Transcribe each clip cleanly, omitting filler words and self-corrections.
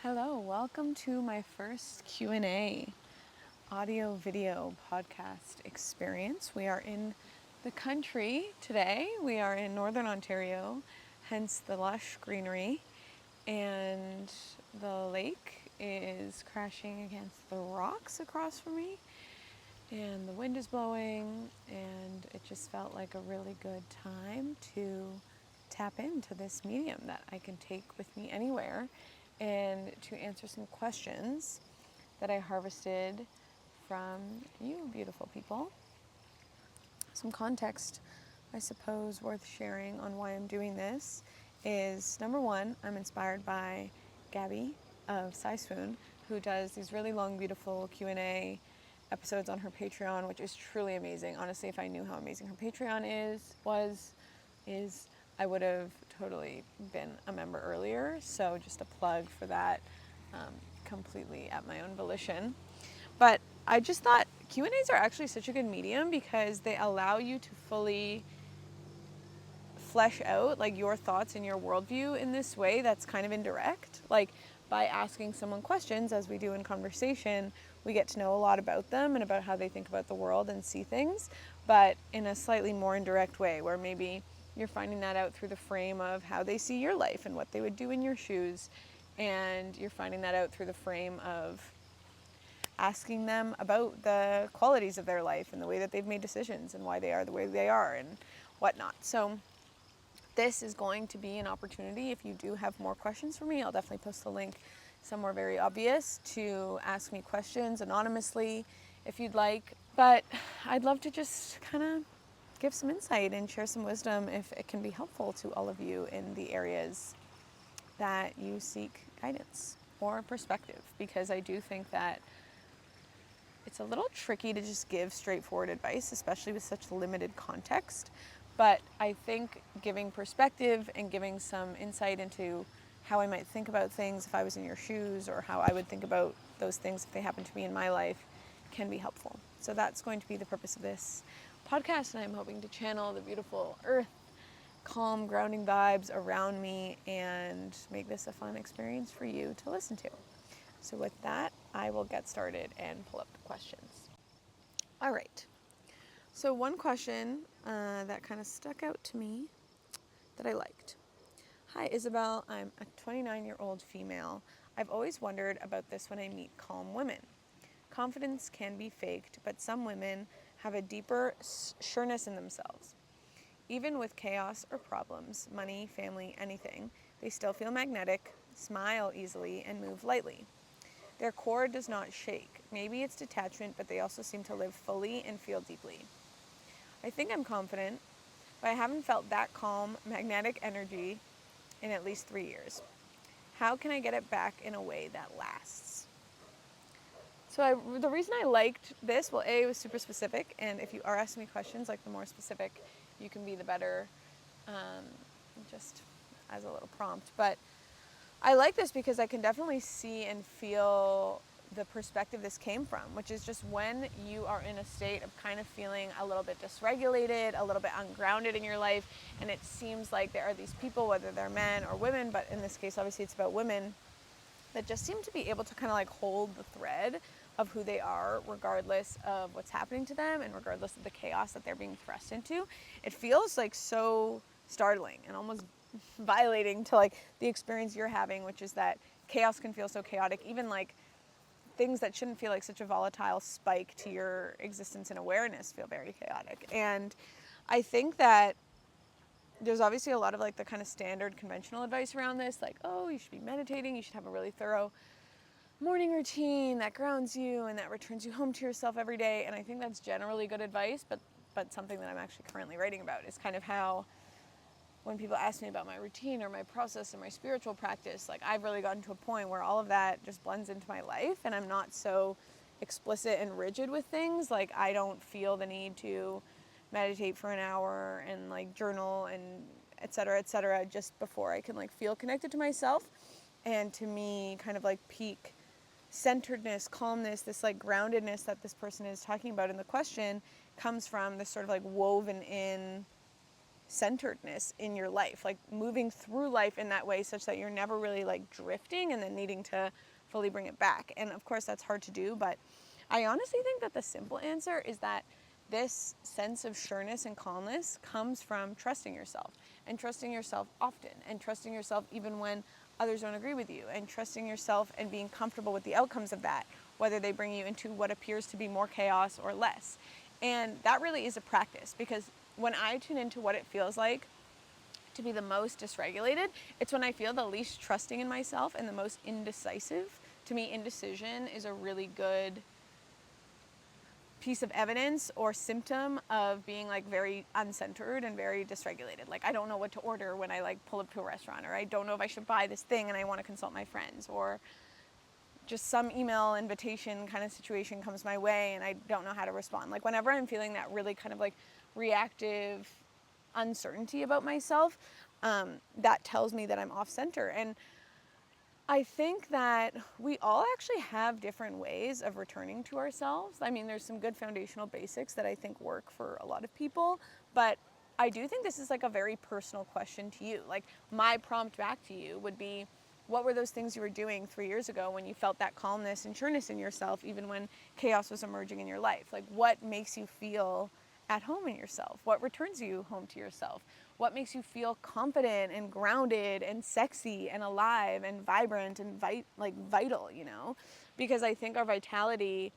Hello, welcome to my first Q&A audio video podcast experience. We are in the country today. We are in Northern Ontario, hence the lush greenery, and the lake is crashing against the rocks across from me, and the wind is blowing, and it just felt like a really good time to tap into this medium that I can take with me anywhere and to answer some questions that I harvested from you beautiful people. Some context, I suppose, worth sharing on why I'm doing this is, number one, I'm inspired by Gabby of Swoon, who does these really long, beautiful Q&A episodes on her Patreon, which is truly amazing. Honestly, if I knew how amazing her Patreon is, I would have totally been a member earlier. So just a plug for that, completely at my own volition. But I just thought Q&As are actually such a good medium because they allow you to fully flesh out like your thoughts and your worldview in this way that's kind of indirect. Like by asking someone questions, as we do in conversation, we get to know a lot about them and about how they think about the world and see things, but in a slightly more indirect way, where maybe you're finding that out through the frame of how they see your life and what they would do in your shoes, and you're finding that out through the frame of asking them about the qualities of their life and the way that they've made decisions and why they are the way they are and whatnot. So this is going to be an opportunity. If you do have more questions for me, I'll definitely post a link somewhere very obvious to ask me questions anonymously if you'd like. But I'd love to just kind of give some insight and share some wisdom if it can be helpful to all of you in the areas that you seek guidance or perspective, because I do think that it's a little tricky to just give straightforward advice, especially with such limited context. But I think giving perspective and giving some insight into how I might think about things if I was in your shoes, or how I would think about those things if they happened to me in my life, can be helpful. So that's going to be the purpose of this podcast, and I'm hoping to channel the beautiful earth, calm, grounding vibes around me and make this a fun experience for you to listen to. So with that, I will get started and pull up the questions. All right. So one question that kind of stuck out to me that I liked. Hi, Isabel. I'm a 29-year-old female. I've always wondered about this when I meet calm women. Confidence can be faked, but some women have a deeper sureness in themselves. Even with chaos or problems, money, family, anything, they still feel magnetic, smile easily, and move lightly. Their core does not shake. Maybe it's detachment, but they also seem to live fully and feel deeply. I think I'm confident, but I haven't felt that calm, magnetic energy in at least 3 years. How can I get it back in a way that lasts? So the reason I liked this, well, A, it was super specific, and if you are asking me questions, like the more specific you can be, the better, just as a little prompt. But I like this because I can definitely see and feel the perspective this came from, which is just when you are in a state of kind of feeling a little bit dysregulated, a little bit ungrounded in your life, and it seems like there are these people, whether they're men or women, but in this case, obviously it's about women, that just seem to be able to kind of like hold the thread of who they are, regardless of what's happening to them and regardless of the chaos that they're being thrust into. It feels like so startling and almost violating to like the experience you're having, which is that chaos can feel so chaotic. Even like things that shouldn't feel like such a volatile spike to your existence and awareness feel very chaotic. And I think that there's obviously a lot of like the kind of standard conventional advice around this, like, oh, you should be meditating, you should have a really thorough morning routine that grounds you and that returns you home to yourself every day. And I think that's generally good advice, but something that I'm actually currently writing about is kind of how when people ask me about my routine or my process and my spiritual practice, like I've really gotten to a point where all of that just blends into my life and I'm not so explicit and rigid with things. Like I don't feel the need to meditate for an hour and like journal and et cetera, just before I can like feel connected to myself. And to me, kind of like peak centeredness, calmness, this like groundedness that this person is talking about in the question comes from this sort of like woven in centeredness in your life, like moving through life in that way such that you're never really like drifting and then needing to fully bring it back. And of course that's hard to do, but I honestly think that the simple answer is that this sense of sureness and calmness comes from trusting yourself, and trusting yourself often, and trusting yourself even when others don't agree with you, and trusting yourself and being comfortable with the outcomes of that, whether they bring you into what appears to be more chaos or less. And that really is a practice, because when I tune into what it feels like to be the most dysregulated, it's when I feel the least trusting in myself and the most indecisive. To me, indecision is a really good piece of evidence or symptom of being like very uncentered and very dysregulated. Like I don't know what to order when I like pull up to a restaurant, or I don't know if I should buy this thing and I want to consult my friends, or just some email invitation kind of situation comes my way and I don't know how to respond. Like whenever I'm feeling that really kind of like reactive uncertainty about myself, that tells me that I'm off center. And I think that we all actually have different ways of returning to ourselves. I mean, there's some good foundational basics that I think work for a lot of people, but I do think this is like a very personal question to you. Like my prompt back to you would be, what were those things you were doing 3 years ago when you felt that calmness and sureness in yourself, even when chaos was emerging in your life? Like what makes you feel at home in yourself? What returns you home to yourself? What makes you feel confident and grounded and sexy and alive and vibrant and vital, you know? Because I think our vitality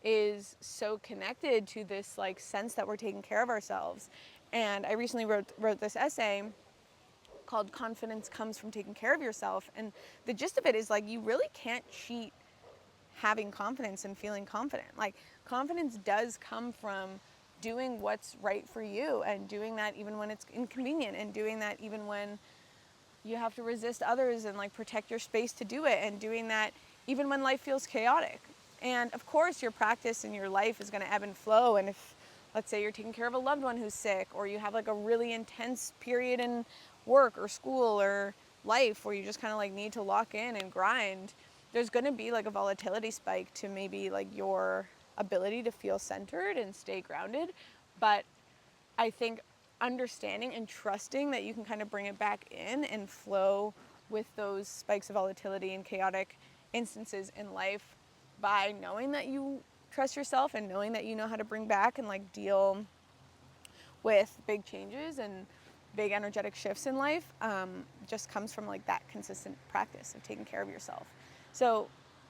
is so connected to this like sense that we're taking care of ourselves. And I recently wrote this essay called Confidence Comes from Taking Care of Yourself. And the gist of it is like you really can't cheat having confidence and feeling confident. Like confidence does come from doing what's right for you, and doing that even when it's inconvenient, and doing that even when you have to resist others and like protect your space to do it, and doing that even when life feels chaotic. And of course your practice in your life is going to ebb and flow, and if let's say you're taking care of a loved one who's sick, or you have like a really intense period in work or school or life where you just kind of like need to lock in and grind, there's going to be like a volatility spike to maybe like your ability to feel centered and stay grounded. But I think understanding and trusting that you can kind of bring it back in and flow with those spikes of volatility and chaotic instances in life, by knowing that you trust yourself and knowing that you know how to bring back and like deal with big changes and big energetic shifts in life, just comes from like that consistent practice of taking care of yourself. So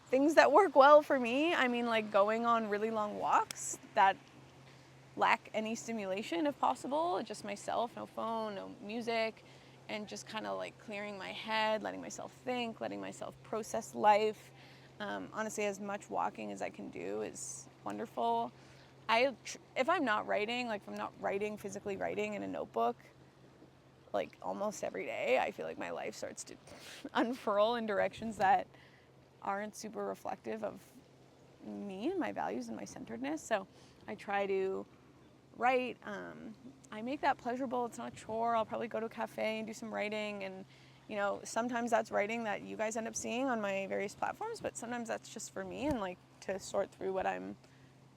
things that work well for me, I mean, like going on really long walks that lack any stimulation if possible, just myself, no phone, no music, and just kind of like clearing my head, letting myself think, letting myself process life. Honestly, as much walking as I can do is wonderful. If I'm not writing, like if I'm not writing, physically writing in a notebook, like almost every day, I feel like my life starts to unfurl in directions that aren't super reflective of me and my values and my centeredness. So I try to write. I make that pleasurable. It's not a chore. I'll probably go to a cafe and do some writing, and you know, sometimes that's writing that you guys end up seeing on my various platforms, but sometimes that's just for me and like to sort through what I'm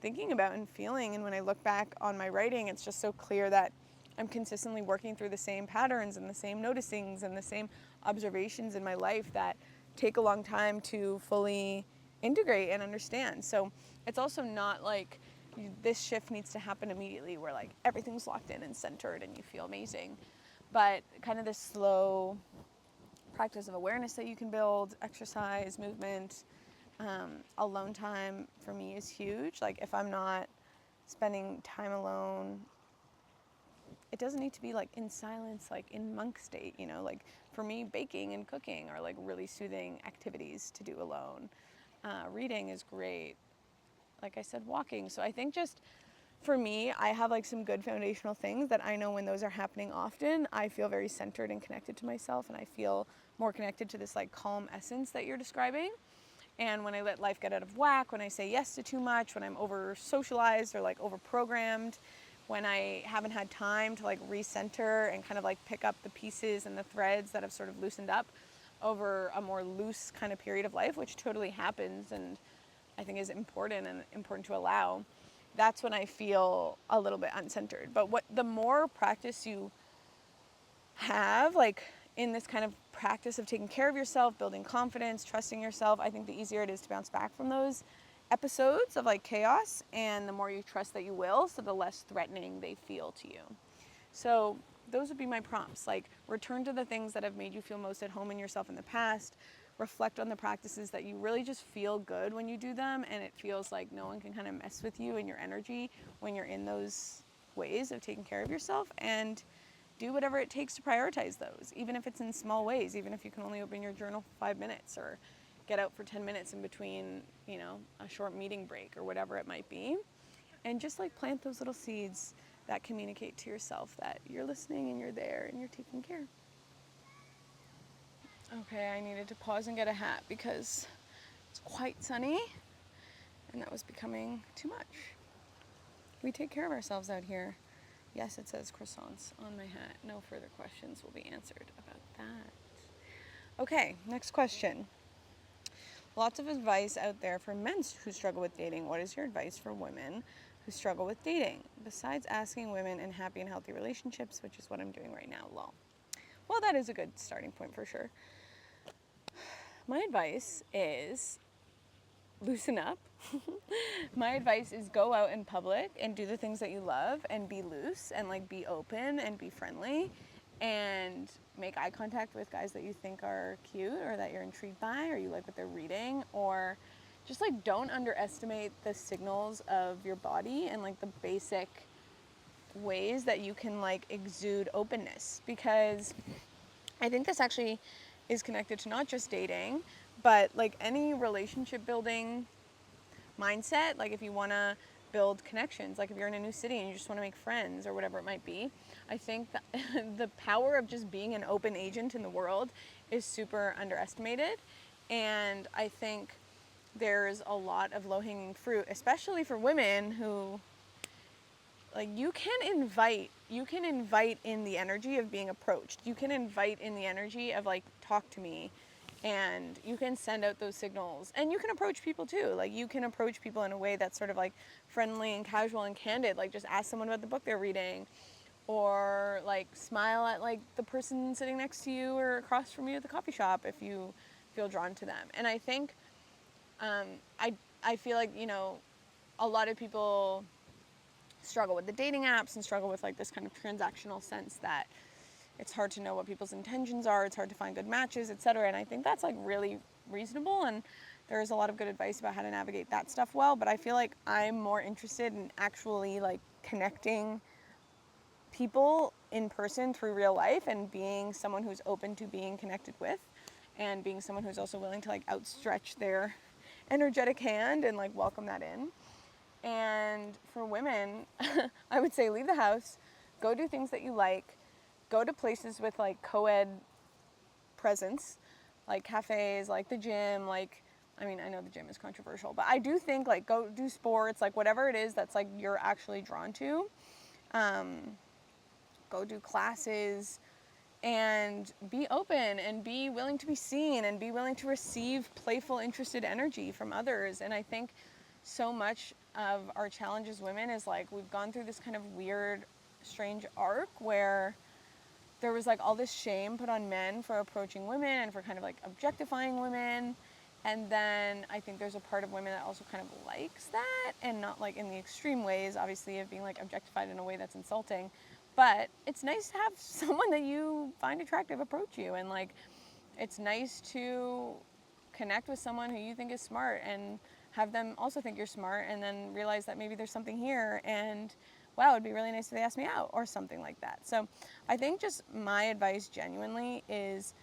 thinking about and feeling. And when I look back on my writing, it's just so clear that I'm consistently working through the same patterns and the same noticings and the same observations in my life that take a long time to fully integrate and understand. So it's also not like this shift needs to happen immediately where like everything's locked in and centered and you feel amazing, but kind of this slow practice of awareness that you can build, exercise, movement, alone time for me is huge. Like if I'm not spending time alone, it doesn't need to be like in silence, like in monk state, you know, like for me, baking and cooking are like really soothing activities to do alone. Reading is great. Like I said, walking. So I think just for me, I have like some good foundational things that I know when those are happening often, I feel very centered and connected to myself, and I feel more connected to this like calm essence that you're describing. And when I let life get out of whack, when I say yes to too much, when I'm over socialized or like over programmed, when I haven't had time to like recenter and kind of like pick up the pieces and the threads that have sort of loosened up over a more loose kind of period of life, which totally happens and I think is important and important to allow, that's when I feel a little bit uncentered. But the more practice you have, like in this kind of practice of taking care of yourself, building confidence, trusting yourself, I think the easier it is to bounce back from those episodes of like chaos, and the more you trust that you will, so the less threatening they feel to you. So those would be my prompts. Like, return to the things that have made you feel most at home in yourself in the past. Reflect on the practices that you really just feel good when you do them, and it feels like no one can kind of mess with you and your energy when you're in those ways of taking care of yourself. And do whatever it takes to prioritize those, even if it's in small ways, even if you can only open your journal 5 minutes or get out for 10 minutes in between, you know, a short meeting break or whatever it might be. And just like plant those little seeds that communicate to yourself that you're listening and you're there and you're taking care. Okay, I needed to pause and get a hat because it's quite sunny and that was becoming too much. We take care of ourselves out here. Yes, it says croissants on my hat. No further questions will be answered about that. Okay, next question. Lots of advice out there for men who struggle with dating. What is your advice for women who struggle with dating? Besides asking women in happy and healthy relationships, which is what I'm doing right now, lol. Well, that is a good starting point for sure. My advice is loosen up. My advice is go out in public and do the things that you love and be loose and like be open and be friendly and make eye contact with guys that you think are cute or that you're intrigued by or you like what they're reading, or just like don't underestimate the signals of your body and like the basic ways that you can like exude openness, because I think this actually is connected to not just dating but like any relationship building mindset. Like if you want to build connections, like if you're in a new city and you just want to make friends or whatever it might be, I think that the power of just being an open agent in the world is super underestimated. And I think there's a lot of low-hanging fruit, especially for women who, like, you can invite in the energy of being approached. You can invite in the energy of like, talk to me. And you can send out those signals, and you can approach people too. Like you can approach people in a way that's sort of like friendly and casual and candid. Like just ask someone about the book they're reading, or like smile at like the person sitting next to you or across from you at the coffee shop if you feel drawn to them. And I think I feel like, you know, a lot of people struggle with the dating apps and struggle with like this kind of transactional sense that it's hard to know what people's intentions are, it's hard to find good matches, etc. And I think that's like really reasonable, and there's a lot of good advice about how to navigate that stuff well, but I feel like I'm more interested in actually like connecting people in person through real life and being someone who's open to being connected with, and being someone who's also willing to like outstretch their energetic hand and like welcome that in. And for women, I would say leave the house, go do things that you like, go to places with like co-ed presence, like cafes, like the gym, like, I mean, I know the gym is controversial, but I do think like go do sports, like whatever it is that's like you're actually drawn to. Go do classes and be open and be willing to be seen and be willing to receive playful, interested energy from others. And I think so much of our challenge as women is like we've gone through this kind of weird, strange arc where there was like all this shame put on men for approaching women and for kind of like objectifying women. And then I think there's a part of women that also kind of likes that, and not like in the extreme ways, obviously, of being like objectified in a way that's insulting. But it's nice to have someone that you find attractive approach you, and like it's nice to connect with someone who you think is smart and have them also think you're smart, and then realize that maybe there's something here, and wow, it'd be really nice if they asked me out or something like that. So I think just my advice genuinely is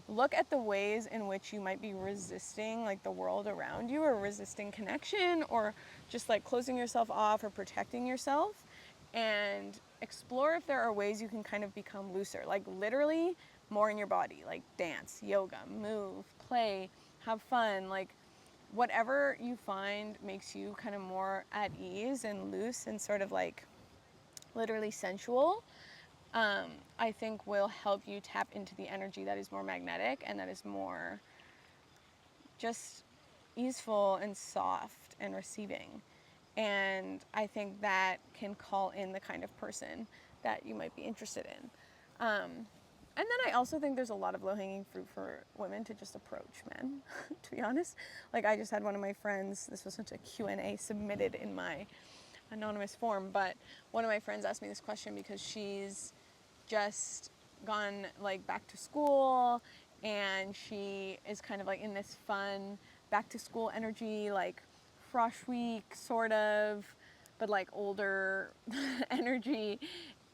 look at the ways in which you might be resisting like the world around you, or resisting connection, or just like closing yourself off or protecting yourself, and explore if there are ways you can kind of become looser, like literally more in your body, like dance, yoga, move, play, have fun, like whatever you find makes you kind of more at ease and loose and sort of like literally sensual, I think will help you tap into the energy that is more magnetic and that is more just easeful and soft and receiving. And I think that can call in the kind of person that you might be interested in. And then I also think there's a lot of low-hanging fruit for women to just approach men, to be honest. Like, I just had one of my friends, this was such a Q&A submitted in my anonymous form, but one of my friends asked me this question because she's just gone, like, back to school, and she is kind of, like, in this fun back-to-school energy, like, frosh week, sort of, but, like, older energy,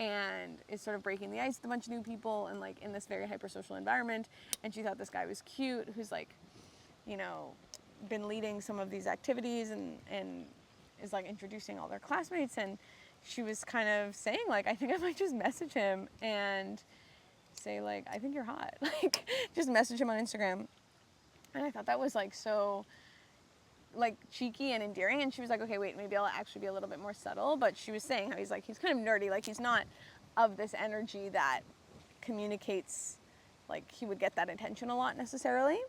and is sort of breaking the ice with a bunch of new people and, like, in this very hypersocial environment. And she thought this guy was cute, who's, like, you know, been leading some of these activities and is, like, introducing all their classmates. And she was kind of saying, like, I think I might just message him and say, like, I think you're hot. Like, just message him on Instagram. And I thought that was, like, so, like, cheeky and endearing. And she was like, okay, wait, maybe I'll actually be a little bit more subtle. But she was saying how he's, like, he's kind of nerdy. Like, he's not of this energy that communicates, like, he would get that attention a lot necessarily.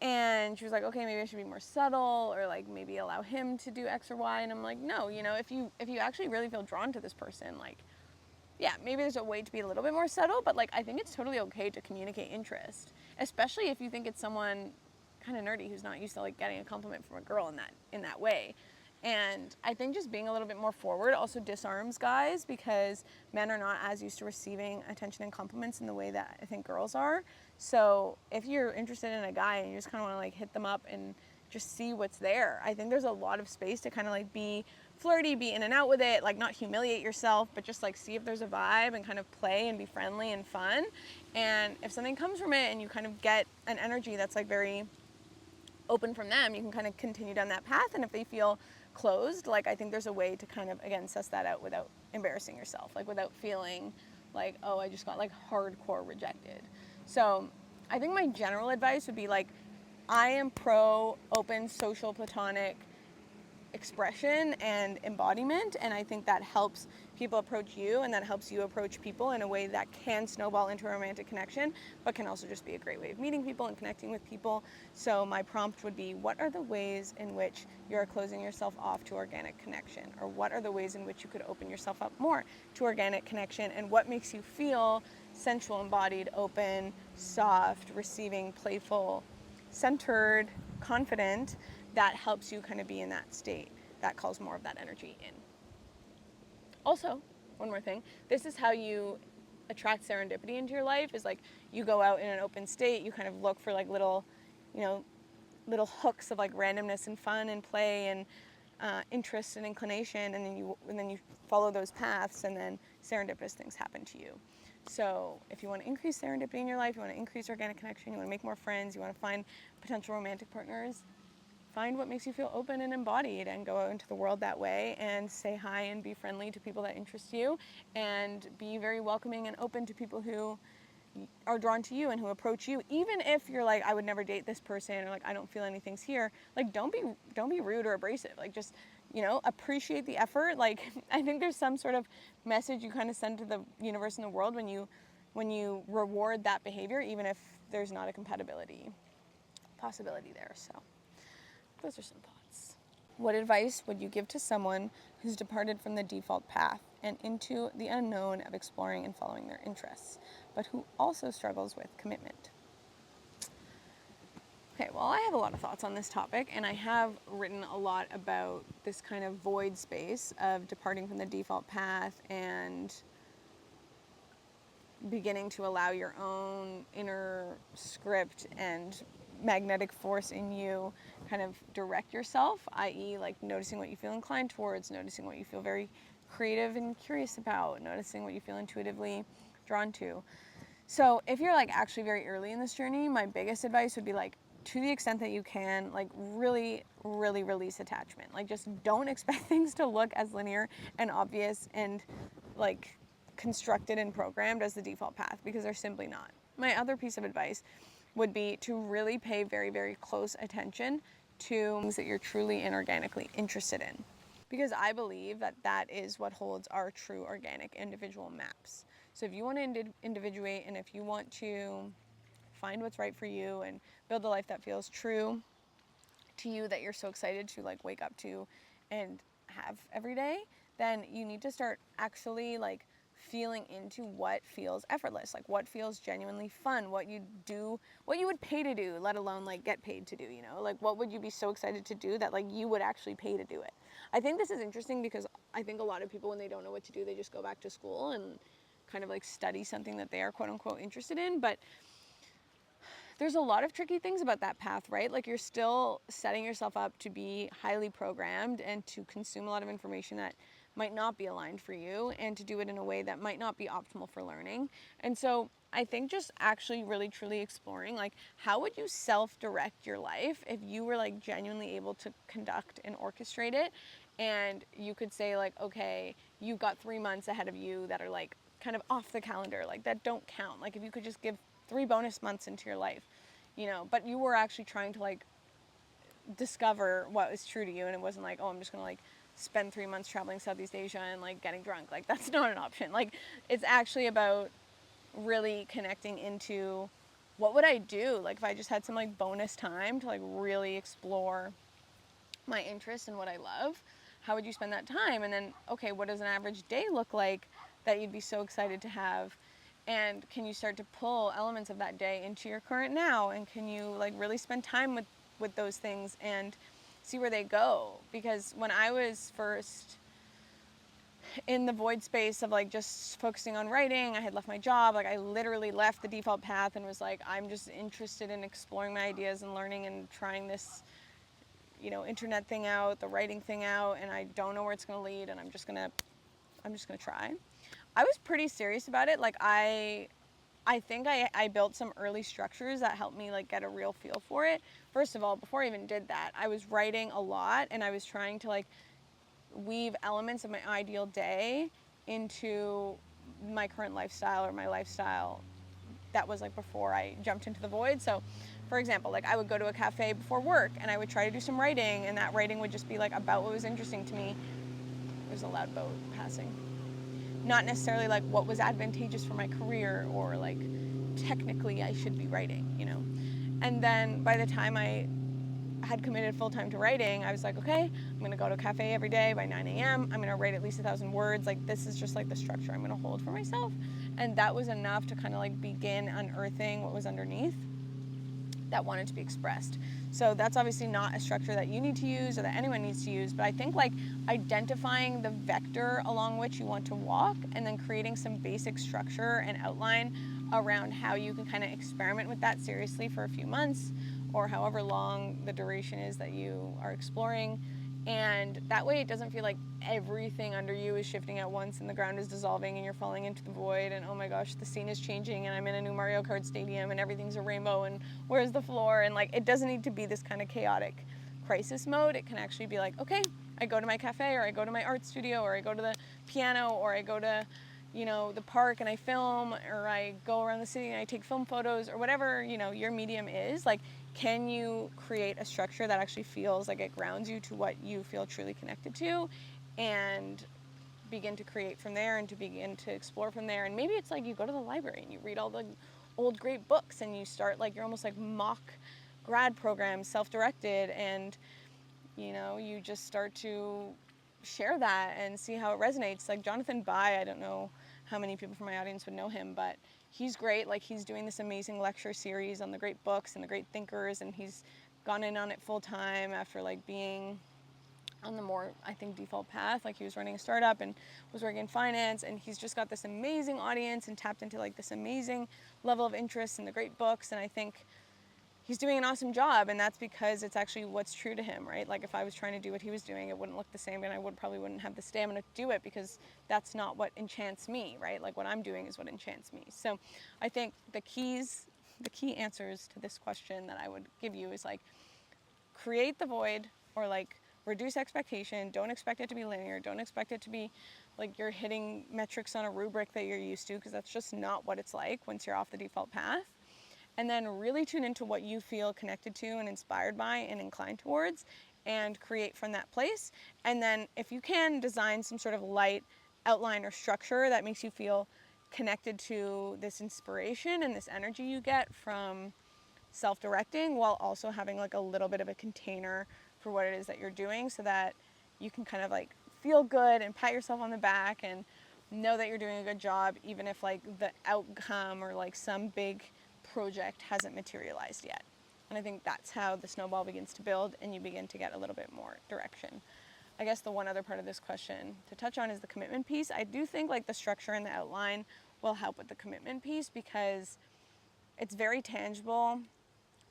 And she was like, okay, maybe I should be more subtle, or, like, maybe allow him to do X or Y. And I'm like, no, you know, if you actually really feel drawn to this person, like, yeah, maybe there's a way to be a little bit more subtle, but, like, I think it's totally okay to communicate interest, especially if you think it's someone kind of nerdy who's not used to, like, getting a compliment from a girl in that way. And I think just being a little bit more forward also disarms guys, because men are not as used to receiving attention and compliments in the way that I think girls are. So if you're interested in a guy and you just kind of want to, like, hit them up and just see what's there, I think there's a lot of space to kind of, like, be flirty, be in and out with it, like, not humiliate yourself, but just, like, see if there's a vibe and kind of play and be friendly and fun. And if something comes from it and you kind of get an energy that's, like, very open from them, you can kind of continue down that path. And if they feel closed, like, I think there's a way to kind of, again, suss that out without embarrassing yourself, like, without feeling like, oh, I just got, like, hardcore rejected. So I think my general advice would be, like, I am pro open, social, platonic expression and embodiment, and I think that helps people approach you, and that helps you approach people in a way that can snowball into a romantic connection, but can also just be a great way of meeting people and connecting with people. So my prompt would be, what are the ways in which you're closing yourself off to organic connection? Or what are the ways in which you could open yourself up more to organic connection? And what makes you feel sensual, embodied, open, soft, receiving, playful, centered, confident, that helps you kind of be in that state that calls more of that energy in. Also, one more thing, this is how you attract serendipity into your life, is, like, you go out in an open state, you kind of look for, like, little, you know, little hooks of, like, randomness and fun and play and interest and inclination, and then you follow those paths, and then serendipitous things happen to you. So if you want to increase serendipity in your life, you want to increase organic connection, you want to make more friends, you want to find potential romantic partners, find what makes you feel open and embodied, and go out into the world that way and say hi and be friendly to people that interest you, and be very welcoming and open to people who are drawn to you and who approach you, even if you're like, I would never date this person, or, like, I don't feel anything's here. Like, don't be rude or abrasive. Like, just, you know, appreciate the effort. Like, I think there's some sort of message you kind of send to the universe and the world when you reward that behavior, even if there's not a compatibility possibility there. So those are some thoughts. What advice would you give to someone who's departed from the default path and into the unknown of exploring and following their interests, but who also struggles with commitment? Okay, well, I have a lot of thoughts on this topic, and I have written a lot about this kind of void space of departing from the default path and beginning to allow your own inner script and magnetic force in you kind of direct yourself, i.e., like, noticing what you feel inclined towards, noticing what you feel very creative and curious about, noticing what you feel intuitively drawn to. So if you're, like, actually very early in this journey, my biggest advice would be, like, to the extent that you can, like, really, really release attachment. Like, just don't expect things to look as linear and obvious and, like, constructed and programmed as the default path, because they're simply not. My other piece of advice would be to really pay very, very close attention to things that you're truly and organically interested in, because I believe that that is what holds our true organic individual maps. So if you want to individuate, and if you want to find what's right for you and build a life that feels true to you, that you're so excited to, like, wake up to and have every day, then you need to start actually, like, feeling into what feels effortless, like what feels genuinely fun, what you do, what you would pay to do, let alone like get paid to do, you know, like what would you be so excited to do that like you would actually pay to do it. I think this is interesting because I think a lot of people, when they don't know what to do, they just go back to school and kind of like study something that they are quote unquote interested in. But there's a lot of tricky things about that path, right? Like you're still setting yourself up to be highly programmed and to consume a lot of information that might not be aligned for you, and to do it in a way that might not be optimal for learning. And so I think just actually really truly exploring, like, how would you self-direct your life if you were like genuinely able to conduct and orchestrate it, and you could say like, okay, you've got 3 months ahead of you that are like kind of off the calendar, like that don't count. Like if you could just give 3 bonus months into your life, you know, but you were actually trying to like discover what was true to you, and it wasn't like, oh, I'm just gonna like spend 3 months traveling Southeast Asia and like getting drunk. Like that's not an option. Like it's actually about really connecting into what would I do, like if I just had some like bonus time to like really explore my interests and what I love. How would you spend that time? And then, okay, what does an average day look like that you'd be so excited to have? And can you start to pull elements of that day into your current now? And can you like really spend time with those things and see where they go? Because when I was first in the void space of like just focusing on writing, I had left my job. Like I literally left the default path and was like, I'm just interested in exploring my ideas and learning and trying this, you know, internet thing out, the writing thing out, and I don't know where it's going to lead, and I'm just going to try. I was pretty serious about it. Like I think I built some early structures that helped me like get a real feel for it. First of all, before I even did that, I was writing a lot, and I was trying to like weave elements of my ideal day into my current lifestyle, or my lifestyle that was like before I jumped into the void. So for example, like I would go to a cafe before work and I would try to do some writing, and that writing would just be like about what was interesting to me. There's a loud boat passing. Not necessarily like what was advantageous for my career, or like technically I should be writing, you know. And then by the time I had committed full time to writing, I was like, okay, I'm gonna go to a cafe every day by 9 a.m. I'm gonna write at least 1,000 words. Like this is just like the structure I'm gonna hold for myself. And that was enough to kind of like begin unearthing what was underneath that wanted to be expressed. So that's obviously not a structure that you need to use or that anyone needs to use, but I think like identifying the vector along which you want to walk, and then creating some basic structure and outline around how you can kind of experiment with that seriously for a few months, or however long the duration is that you are exploring. And that way it doesn't feel like everything under you is shifting at once and the ground is dissolving and you're falling into the void, and oh my gosh, the scene is changing and I'm in a new Mario Kart stadium and everything's a rainbow and where's the floor? And like, it doesn't need to be this kind of chaotic crisis mode. It can actually be like, okay, I go to my cafe, or I go to my art studio, or I go to the piano, or I go to, you know, the park and I film, or I go around the city and I take film photos, or whatever, you know, your medium is. Like, can you create a structure that actually feels like it grounds you to what you feel truly connected to, and begin to create from there, and to begin to explore from there? And maybe it's like you go to the library and you read all the old great books, and you start like, you're almost like mock grad programs, self-directed, and you know, you just start to share that and see how it resonates. Like Jonathan Bai, I don't know how many people from my audience would know him, but he's great. Like he's doing this amazing lecture series on the great books and the great thinkers, and he's gone in on it full time after like being on the more, I think, default path. Like he was running a startup and was working in finance, and he's just got this amazing audience and tapped into like this amazing level of interest in the great books. And I think he's doing an awesome job, and that's because it's actually what's true to him, right? Like if I was trying to do what he was doing, it wouldn't look the same, and I probably wouldn't have the stamina to do it, because that's not what enchants me, right? Like what I'm doing is what enchants me. So I think the key answers to this question that I would give you is like, create the void, or like reduce expectation. Don't expect it to be linear. Don't expect it to be like you're hitting metrics on a rubric that you're used to, because that's just not what it's like once you're off the default path. And then really tune into what you feel connected to and inspired by and inclined towards, and create from that place. And then if you can, design some sort of light outline or structure that makes you feel connected to this inspiration and this energy you get from self-directing, while also having like a little bit of a container for what it is that you're doing, so that you can kind of like feel good and pat yourself on the back and know that you're doing a good job, even if like the outcome or like some big project hasn't materialized yet. And I think that's how the snowball begins to build and you begin to get a little bit more direction. I guess the one other part of this question to touch on is the commitment piece. I do think like the structure and the outline will help with the commitment piece because it's very tangible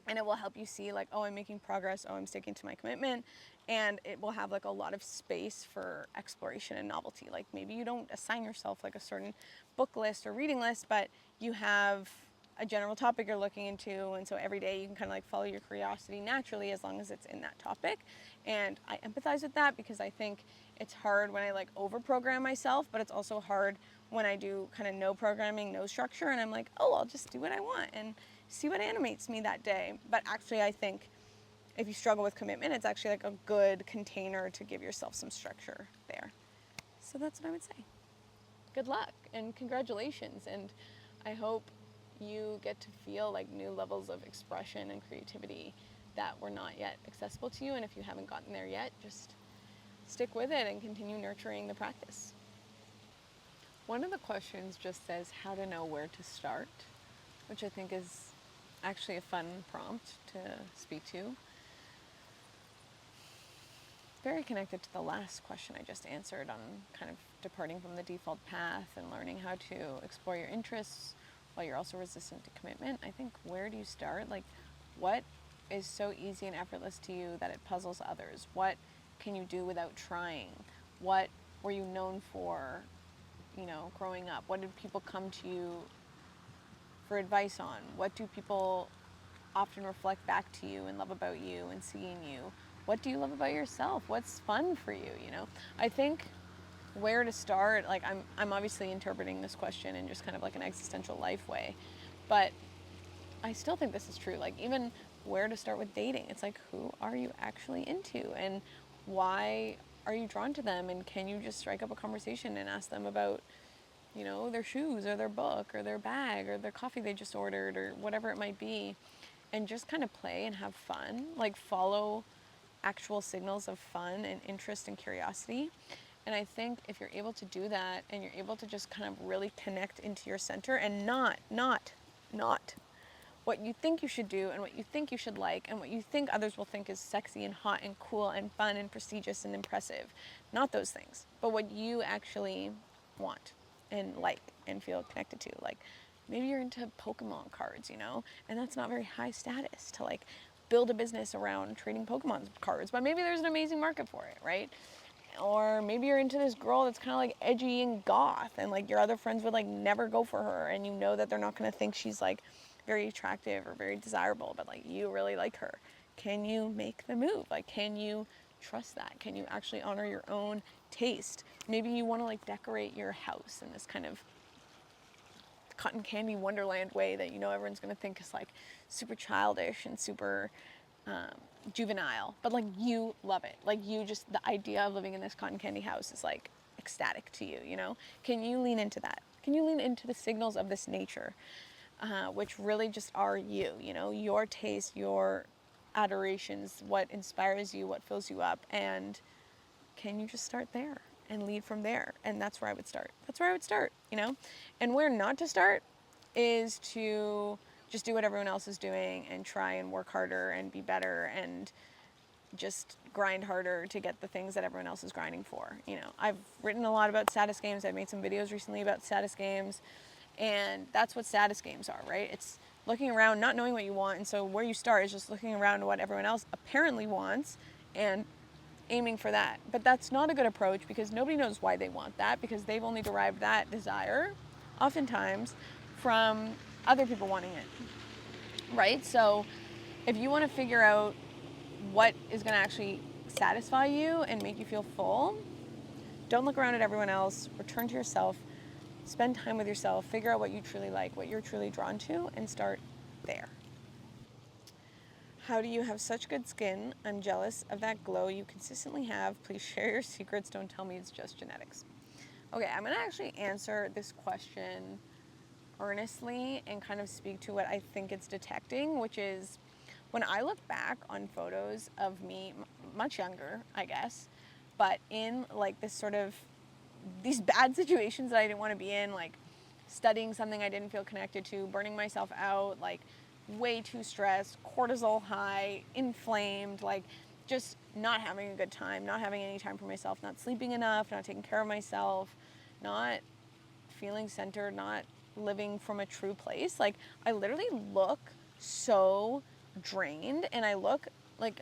and it will help you see like, oh, I'm making progress, oh, I'm sticking to my commitment, and it will have like a lot of space for exploration and novelty. Like maybe you don't assign yourself like a certain book list or reading list, but you have a general topic you're looking into, and so every day you can kind of like follow your curiosity naturally as long as it's in that topic. And I empathize with that because I think it's hard when I like over program myself, but it's also hard when I do kind of no programming, no structure, and I'm like, oh, I'll just do what I want and see what animates me that day. But actually I think if you struggle with commitment, it's actually like a good container to give yourself some structure there. So that's what I would say. Good luck and congratulations, and I hope you get to feel like new levels of expression and creativity that were not yet accessible to you. And if you haven't gotten there yet, just stick with it and continue nurturing the practice. One of the questions just says how to know where to start, which I think is actually a fun prompt to speak to. Very connected to the last question I just answered on kind of departing from the default path and learning how to explore your interests while you're also resistant to commitment. I think, where do you start? Like, what is so easy and effortless to you that it puzzles others? What can you do without trying? What were you known for, growing up? What did people come to you for advice on? What do people often reflect back to you and love about you and seeing you? What do you love about yourself? What's fun for you, I think where to start, like I'm obviously interpreting this question in just kind of like an existential life way, but I still think this is true. Like even where to start with dating, it's like, who are you actually into and why are you drawn to them? And can you just strike up a conversation and ask them about, their shoes or their book or their bag or their coffee they just ordered or whatever it might be, and just kind of play and have fun, like follow actual signals of fun and interest and curiosity. And I think if you're able to do that and you're able to just kind of really connect into your center and not what you think you should do and what you think you should like and what you think others will think is sexy and hot and cool and fun and prestigious and impressive. Not those things, but what you actually want and like and feel connected to. Like maybe you're into Pokemon cards, and that's not very high status to like build a business around trading Pokemon cards, but maybe there's an amazing market for it, right? Or maybe you're into this girl that's kind of like edgy and goth and like your other friends would like never go for her, and you know that they're not going to think she's like very attractive or very desirable, but like you really like her. Can you make the move? Like, can you trust that? Can you actually honor your own taste? Maybe you want to like decorate your house in this kind of cotton candy wonderland way that everyone's going to think is like super childish and super juvenile, but like you love it. Like you just, the idea of living in this cotton candy house is like ecstatic to you, Can you lean into that? Can you lean into the signals of this nature, which really just are you, your taste, your adorations, what inspires you, what fills you up, and can you just start there and lead from there? And that's where I would start. And where not to start is to just do what everyone else is doing and try and work harder and be better and just grind harder to get the things that everyone else is grinding for. I've written a lot about status games. I've made some videos recently about status games, and that's what status games are, right? It's looking around, not knowing what you want, and so where you start is just looking around at what everyone else apparently wants and aiming for that. But that's not a good approach because nobody knows why they want that, because they've only derived that desire oftentimes from other people wanting it, right? So if you want to figure out what is going to actually satisfy you and make you feel full, don't look around at everyone else, return to yourself, spend time with yourself, figure out what you truly like, what you're truly drawn to, and start there. How do you have such good skin? I'm jealous of that glow you consistently have. Please share your secrets. Don't tell me it's just genetics. Okay, I'm going to actually answer this question earnestly and kind of speak to what I think it's detecting, which is when I look back on photos of me much younger, I guess, but in like this sort of these bad situations that I didn't want to be in, like studying something I didn't feel connected to, burning myself out, like way too stressed, cortisol high, inflamed, like just not having a good time, not having any time for myself, not sleeping enough, not taking care of myself, not feeling centered, not living from a true place. Like I literally look so drained, and I look like,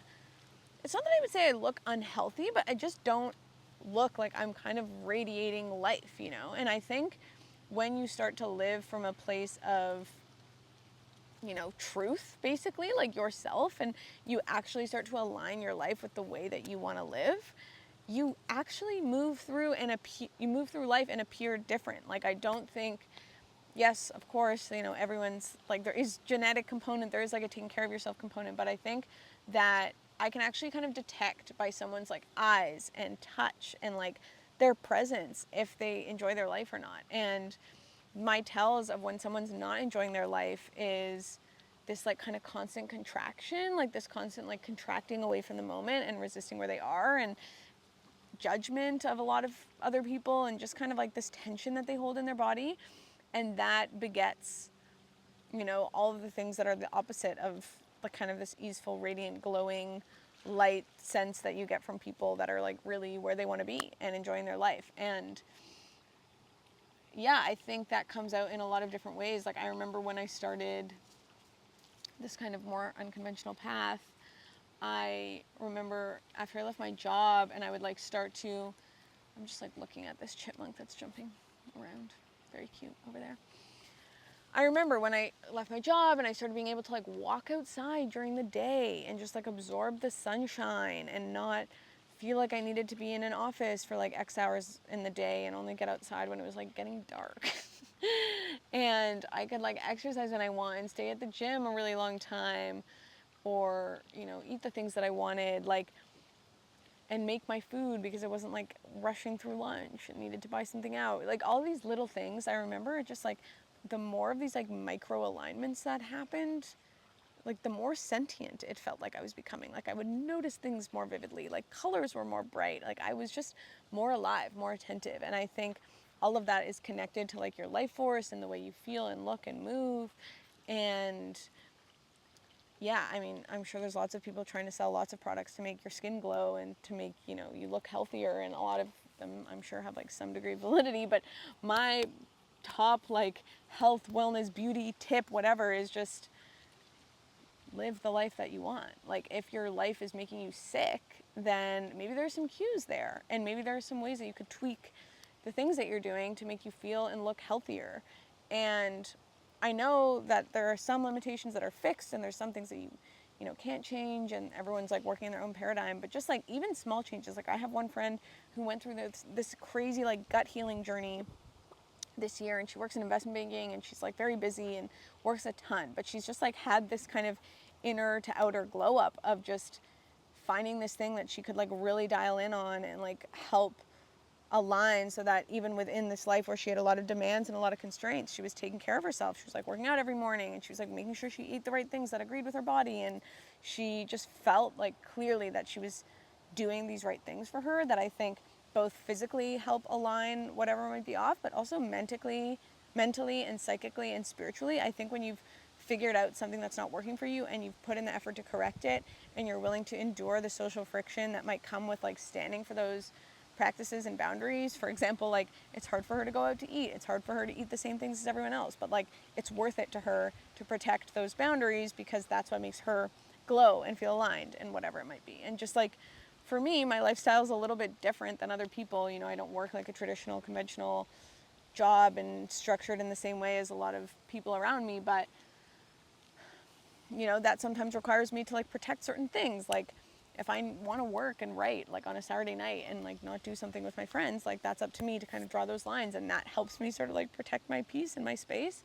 it's not that I would say I look unhealthy, but I just don't look like I'm kind of radiating life, you know? And I think when you start to live from a place of, you know, truth, basically, like yourself, and you actually start to align your life with the way that you want to live, you actually move through life and appear different. Like I don't think, yes, of course, you know, everyone's like, there is genetic component, there is like a taking care of yourself component, but I think that I can actually kind of detect by someone's like eyes and touch and like their presence if they enjoy their life or not. And my tells of when someone's not enjoying their life is this like kind of constant contraction, like this constant like contracting away from the moment and resisting where they are, and judgment of a lot of other people, and just kind of like this tension that they hold in their body. And that begets, you know, all of the things that are the opposite of like kind of this easeful, radiant, glowing light sense that you get from people that are like really where they want to be and enjoying their life. And yeah, I think that comes out in a lot of different ways. Like I remember when I started this kind of more unconventional path, I remember after I left my job and I would like start to, I'm just like looking at this chipmunk that's jumping around. Very cute over there. I remember when I left my job and I started being able to like walk outside during the day and just like absorb the sunshine and not feel like I needed to be in an office for like X hours in the day and only get outside when it was like getting dark. And I could like exercise when I want and stay at the gym a really long time, or, you know, eat the things that I wanted, like, and make my food because I wasn't like rushing through lunch and needed to buy something out. Like all these little things, I remember just like the more of these like micro alignments that happened, like the more sentient it felt like I was becoming. Like I would notice things more vividly, like colors were more bright, like I was just more alive, more attentive. And I think all of that is connected to like your life force and the way you feel and look and move. And yeah, I mean, I'm sure there's lots of people trying to sell lots of products to make your skin glow and to make, you know, you look healthier, and a lot of them I'm sure have like some degree of validity, but my top like health, wellness, beauty tip, whatever, is just live the life that you want. Like if your life is making you sick, then maybe there's some cues there, and maybe there are some ways that you could tweak the things that you're doing to make you feel and look healthier. And I know that there are some limitations that are fixed, and there's some things that you know, can't change, and everyone's like working in their own paradigm. But just like even small changes, like I have one friend who went through this crazy like gut healing journey this year, and she works in investment banking, and she's like very busy and works a ton, but she's just like had this kind of inner to outer glow up of just finding this thing that she could like really dial in on and like help align, so that even within this life where she had a lot of demands and a lot of constraints, she was taking care of herself. She was like working out every morning, and she was like making sure she ate the right things that agreed with her body, and she just felt like clearly that she was doing these right things for her, that I think both physically help align whatever might be off, but also mentally and psychically and spiritually. I think when you've figured out something that's not working for you and you've put in the effort to correct it, and you're willing to endure the social friction that might come with like standing for those practices and boundaries. For example, like it's hard for her to go out to eat, it's hard for her to eat the same things as everyone else, but like it's worth it to her to protect those boundaries, because that's what makes her glow and feel aligned and whatever it might be. And just like for me, my lifestyle is a little bit different than other people. You know, I don't work like a traditional conventional job and structured in the same way as a lot of people around me, but you know, that sometimes requires me to like protect certain things. Like if I want to work and write like on a Saturday night and like not do something with my friends, like that's up to me to kind of draw those lines, and that helps me sort of like protect my peace and my space.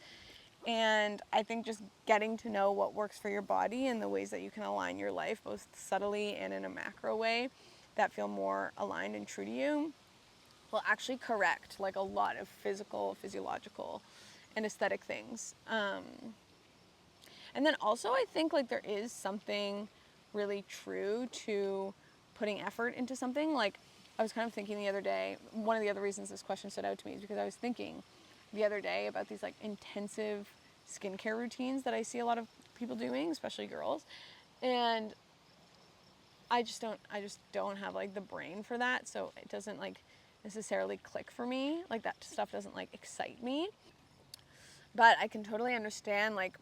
And I think just getting to know what works for your body and the ways that you can align your life both subtly and in a macro way that feel more aligned and true to you will actually correct like a lot of physical, physiological, and aesthetic things. And then also I think like there is something really true to putting effort into something. Like I was kind of thinking the other day, one of the other reasons this question stood out to me is because I was thinking the other day about these like intensive skincare routines that I see a lot of people doing, especially girls. And I just don't have like the brain for that. So it doesn't like necessarily click for me. Like that stuff doesn't like excite me. But I can totally understand like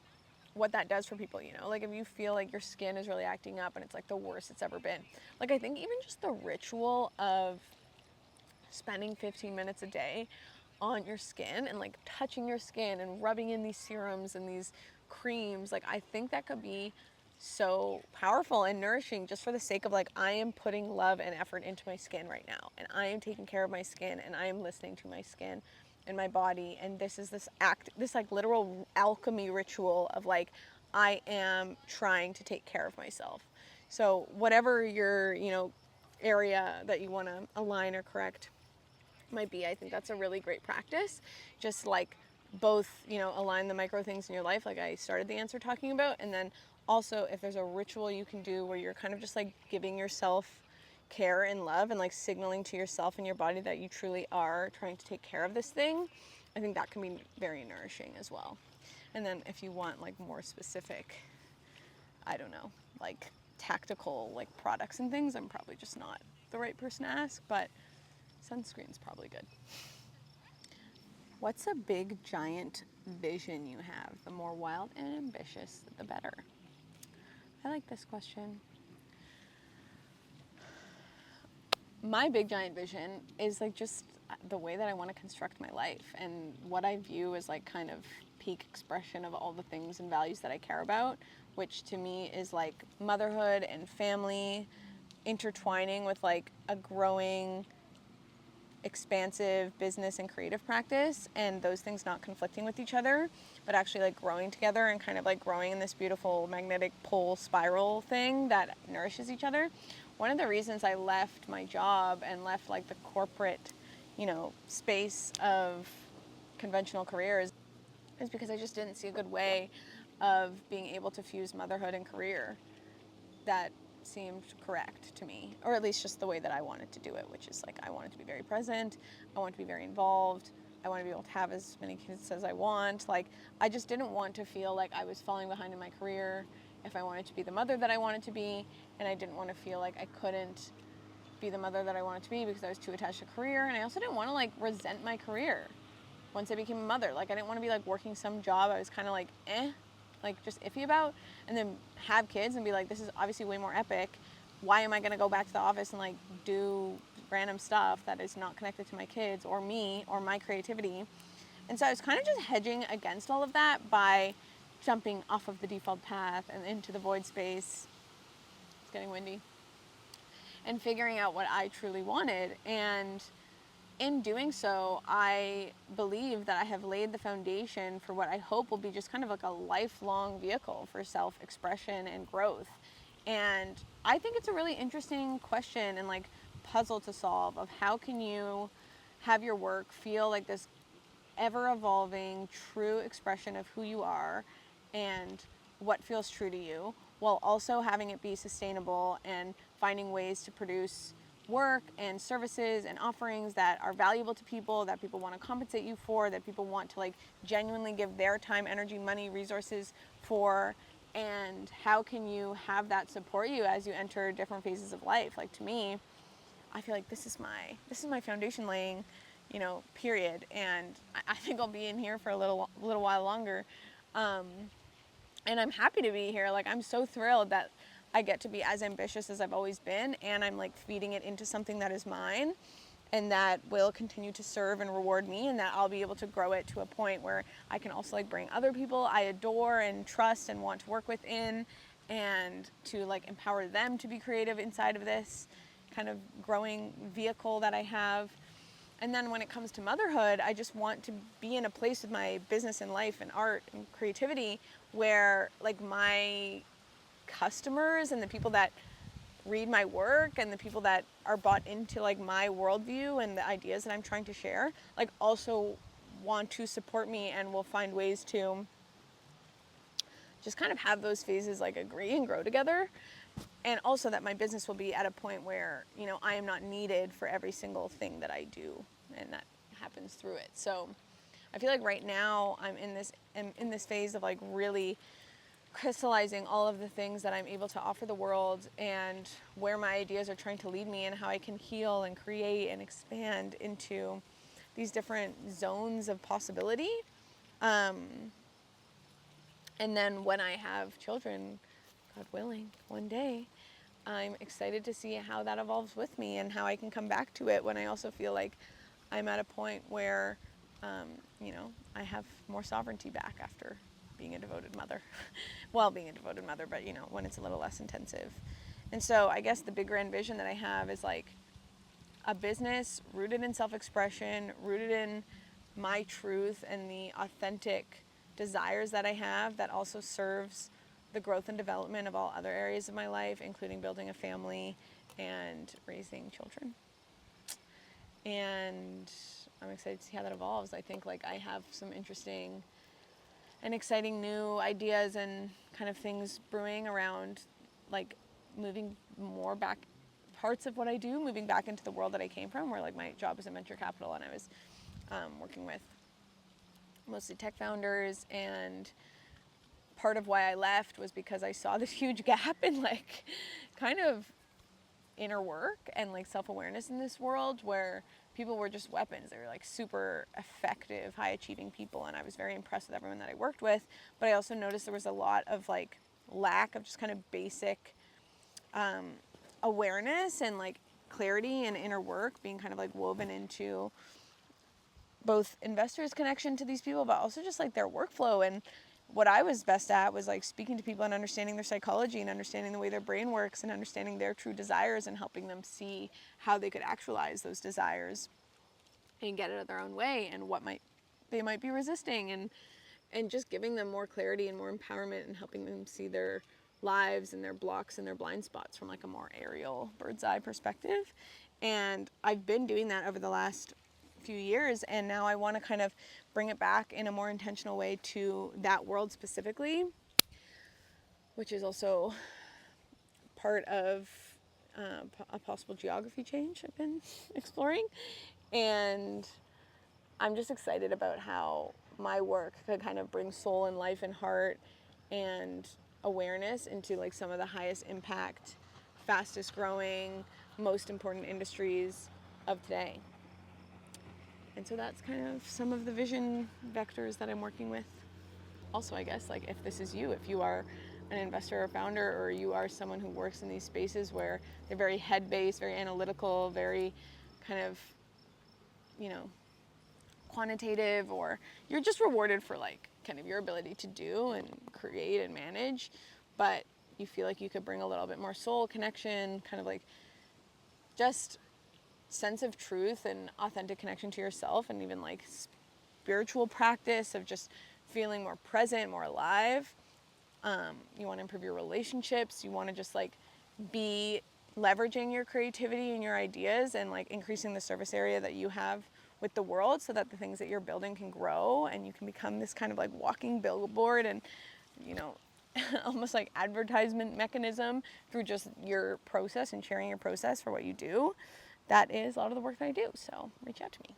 what that does for people, you know, like if you feel like your skin is really acting up and it's like the worst it's ever been. Like I think even just the ritual of spending 15 minutes a day on your skin and like touching your skin and rubbing in these serums and these creams, like I think that could be so powerful and nourishing just for the sake of like I am putting love and effort into my skin right now, and I am taking care of my skin, and I am listening to my skin and my body, and this is this act, this like literal alchemy ritual of like I am trying to take care of myself. So whatever your, you know, area that you want to align or correct might be, I think that's a really great practice. Just like both, you know, align the micro things in your life, like I started the answer talking about, and then also if there's a ritual you can do where you're kind of just like giving yourself care and love and like signaling to yourself and your body that you truly are trying to take care of this thing, I think that can be very nourishing as well. And then if you want like more specific, I don't know, like tactical like products and things, I'm probably just not the right person to ask, but sunscreen's probably good. What's a big giant vision you have? The more wild and ambitious, the better. I like this question. My big giant vision is like just the way that I want to construct my life and what I view as like kind of peak expression of all the things and values that I care about, which to me is like motherhood and family intertwining with like a growing expansive business and creative practice, and those things not conflicting with each other but actually like growing together and kind of like growing in this beautiful magnetic pole spiral thing that nourishes each other. One of the reasons I left my job and left like the corporate, you know, space of conventional careers is because I just didn't see a good way of being able to fuse motherhood and career that seemed correct to me, or at least just the way that I wanted to do it, which is like I wanted to be very present, I wanted to be very involved, I want to be able to have as many kids as I want. Like I just didn't want to feel like I was falling behind in my career if I wanted to be the mother that I wanted to be, and I didn't want to feel like I couldn't be the mother that I wanted to be because I was too attached to career, and I also didn't want to like resent my career once I became a mother. Like I didn't want to be like working some job I was kind of like like just iffy about, and then have kids and be like, this is obviously way more epic. Why am I going to go back to the office and like do random stuff that is not connected to my kids or me or my creativity? And so I was kind of just hedging against all of that by jumping off of the default path and into the void space. It's getting windy. And figuring out what I truly wanted. And in doing so, I believe that I have laid the foundation for what I hope will be just kind of like a lifelong vehicle for self-expression and growth. And I think it's a really interesting question and like puzzle to solve of how can you have your work feel like this ever-evolving, true expression of who you are and what feels true to you, while also having it be sustainable and finding ways to produce work and services and offerings that are valuable to people, that people want to compensate you for, that people want to like genuinely give their time, energy, money, resources for. And how can you have that support you as you enter different phases of life? Like to me, I feel like this is my foundation laying, you know, period. And I think I'll be in here for a little while longer. And I'm happy to be here. Like I'm so thrilled that I get to be as ambitious as I've always been, and I'm like feeding it into something that is mine and that will continue to serve and reward me, and that I'll be able to grow it to a point where I can also like bring other people I adore and trust and want to work with in, and to like empower them to be creative inside of this kind of growing vehicle that I have. And then when it comes to motherhood, I just want to be in a place with my business and life and art and creativity where like my customers and the people that read my work and the people that are bought into like my worldview and the ideas that I'm trying to share, like also want to support me and will find ways to just kind of have those phases like agree and grow together. and also that my business will be at a point where, you know, I am not needed for every single thing that I do, and that happens through it. So I feel like right now I'm in this phase of like really crystallizing all of the things that I'm able to offer the world, and where my ideas are trying to lead me, and how I can heal and create and expand into these different zones of possibility. And then when I have children, God willing, one day, I'm excited to see how that evolves with me, and how I can come back to it when I also feel like I'm at a point where, you know, I have more sovereignty back after being a devoted mother. Well, being a devoted mother, but, you know, when it's a little less intensive. And so I guess the big grand vision that I have is like a business rooted in self-expression, rooted in my truth and the authentic desires that I have, that also serves the growth and development of all other areas of my life, including building a family and raising children. And I'm excited to see how that evolves. I think like I have some interesting and exciting new ideas and kind of things brewing around like moving more back, parts of what I do, moving back into the world that I came from, where like my job was in venture capital, and I was working with mostly tech founders, and part of why I left was because I saw this huge gap in like kind of inner work and like self-awareness in this world, where people were just weapons. They were like super effective, high achieving people, and I was very impressed with everyone that I worked with. But I also noticed there was a lot of like lack of just kind of basic awareness and like clarity and inner work being kind of like woven into both investors' connection to these people, but also just like their workflow. And what I was best at was like speaking to people and understanding their psychology and understanding the way their brain works and understanding their true desires, and helping them see how they could actualize those desires and get it their own way, and what they might be resisting, and just giving them more clarity and more empowerment, and helping them see their lives and their blocks and their blind spots from like a more aerial bird's eye perspective. And I've been doing that over the last few years, and now I want to kind of bring it back in a more intentional way to that world specifically, which is also part of a possible geography change I've been exploring. And I'm just excited about how my work could kind of bring soul and life and heart and awareness into like some of the highest impact, fastest growing, most important industries of today. And so that's kind of some of the vision vectors that I'm working with. Also, I guess, like if this is you, if you are an investor or founder, or you are someone who works in these spaces where they're very head-based, very analytical, very kind of, you know, quantitative, or you're just rewarded for like kind of your ability to do and create and manage, but you feel like you could bring a little bit more soul connection, kind of like just sense of truth and authentic connection to yourself, and even like spiritual practice of just feeling more present, more alive. You want to improve your relationships. You want to just like be leveraging your creativity and your ideas, and like increasing the service area that you have with the world, so that the things that you're building can grow, and you can become this kind of like walking billboard, and, you know, almost like advertisement mechanism through just your process and sharing your process for what you do. That is a lot of the work that I do, so reach out to me.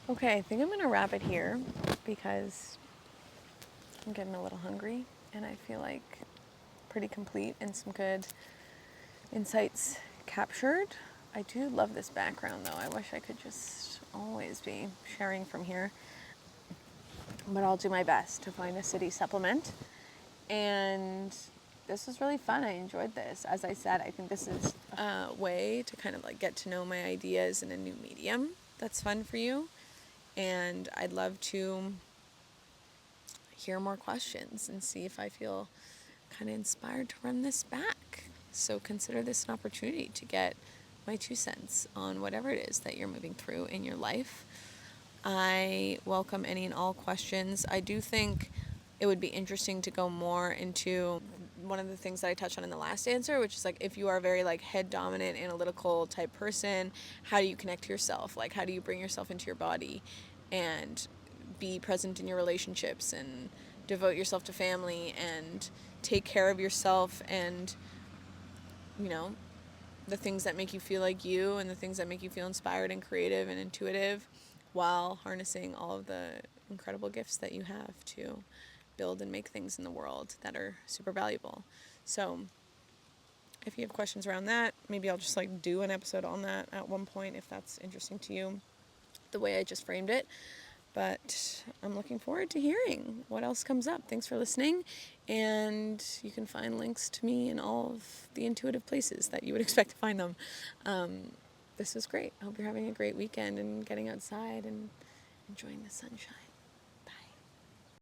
Okay, I think I'm going to wrap it here because I'm getting a little hungry, and I feel like pretty complete and some good insights captured. I do love this background though. I wish I could just always be sharing from here, but I'll do my best to find a city supplement. And this was really fun. I enjoyed this. As I said, I think this is a way to kind of like get to know my ideas in a new medium that's fun for you. And I'd love to hear more questions and see if I feel kind of inspired to run this back. So consider this an opportunity to get my 2 cents on whatever it is that you're moving through in your life. I welcome any and all questions. I do think it would be interesting to go more into one of the things that I touched on in the last answer, which is like, if you are a very like head dominant, analytical type person, how do you connect to yourself? Like, how do you bring yourself into your body and be present in your relationships and devote yourself to family and take care of yourself and you know, the things that make you feel like you and the things that make you feel inspired and creative and intuitive, while harnessing all of the incredible gifts that you have to build and make things in the world that are super valuable. So if you have questions around that, maybe I'll just like do an episode on that at one point if that's interesting to you, the way I just framed it. But I'm looking forward to hearing what else comes up. Thanks for listening. And you can find links to me in all of the intuitive places that you would expect to find them. This was great. I hope you're having a great weekend and getting outside and enjoying the sunshine.